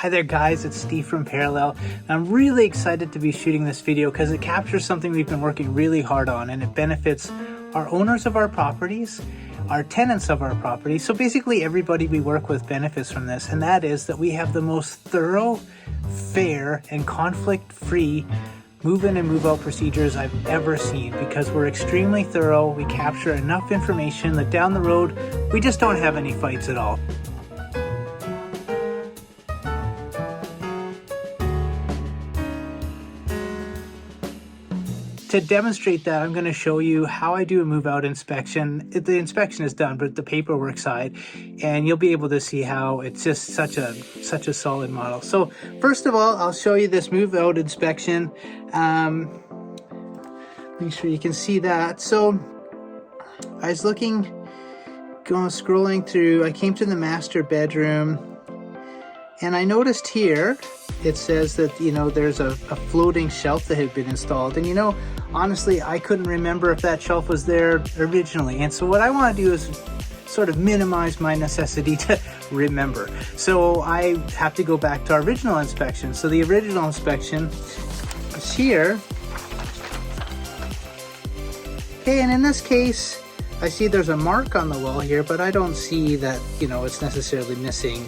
Hi there guys, it's Steve from Parallel. I'm really excited to be shooting this video because it captures something we've been working really hard on, and it benefits our owners of our properties, our tenants of our properties. So basically everybody we work with benefits from this, and that is that we have the most thorough, fair, and conflict-free move-in and move-out procedures I've ever seen, because we're extremely thorough. We capture enough information that down the road, we just don't have any fights at all. To demonstrate that, I'm going to show you how I do a move-out inspection. The inspection is done, but the paperwork side, and you'll be able to see how it's just such a solid model. So first of all, I'll show you this move-out inspection. Make sure you can see that. So I was scrolling through. I came to the master bedroom, and I noticed here it says that, there's a floating shelf that had been installed. And honestly, I couldn't remember if that shelf was there originally. And so what I want to do is sort of minimize my necessity to remember. So I have to go back to our original inspection. So the original inspection is here. Okay, and in this case, I see there's a mark on the wall here, but I don't see that, it's necessarily missing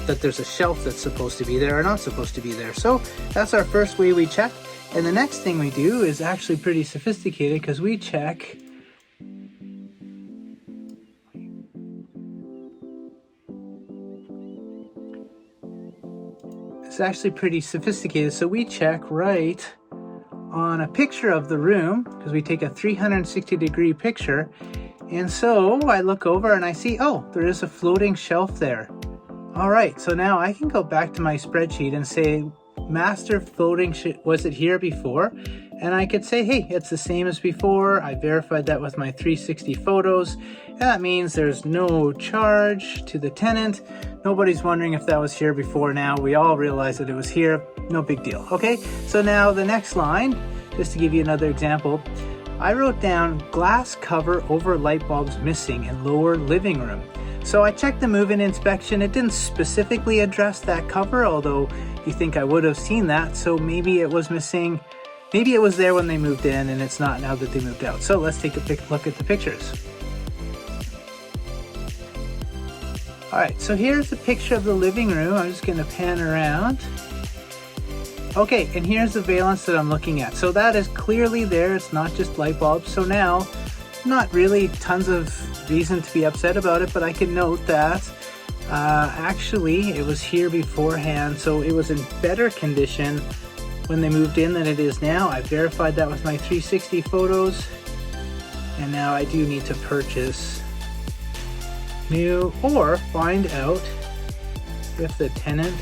that there's a shelf that's supposed to be there or not supposed to be there. So that's our first way we check. And the next thing we do is actually pretty sophisticated, because we check So we check right on a picture of the room, because we take a 360-degree picture. And so I look over and I see, oh, there is a floating shelf there. All right, so now I can go back to my spreadsheet and say, master floating, was it here before? And I could say, hey, it's the same as before. I verified that with my 360 photos. And that means there's no charge to the tenant. Nobody's wondering if that was here before now. We all realize that it was here. No big deal. Okay, so now the next line, just to give you another example, I wrote down glass cover over light bulbs missing in lower living room. So I checked the move-in inspection. It didn't specifically address that cover, although you think I would have seen that. So maybe it was missing. Maybe it was there when they moved in and it's not now that they moved out. So let's take a look at the pictures. All right, so here's a picture of the living room. I'm just gonna pan around. Okay, and here's the valance that I'm looking at. So that is clearly there. It's not just light bulbs. So now, not really tons of reason to be upset about it, but I can note that actually it was here beforehand, so it was in better condition when they moved in than it is now. I verified that with my 360 photos, and now I do need to purchase new or find out if the tenant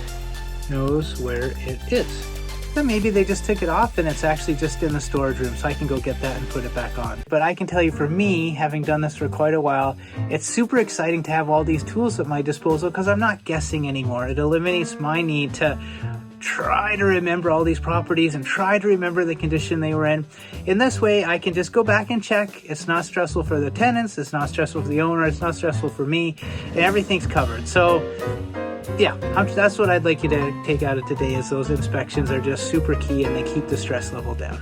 knows where it is. Then maybe they just took it off and it's actually just in the storage room, so I can go get that and put it back on. But I can tell you, for me, having done this for quite a while, it's super exciting to have all these tools at my disposal, because I'm not guessing anymore. It eliminates my need to try to remember all these properties and try to remember the condition they were in. In this way, I can just go back and check. It's not stressful for the tenants, it's not stressful for the owner, it's not stressful for me, and everything's covered. So yeah, that's what I'd like you to take out of today, is those inspections are just super key and they keep the stress level down.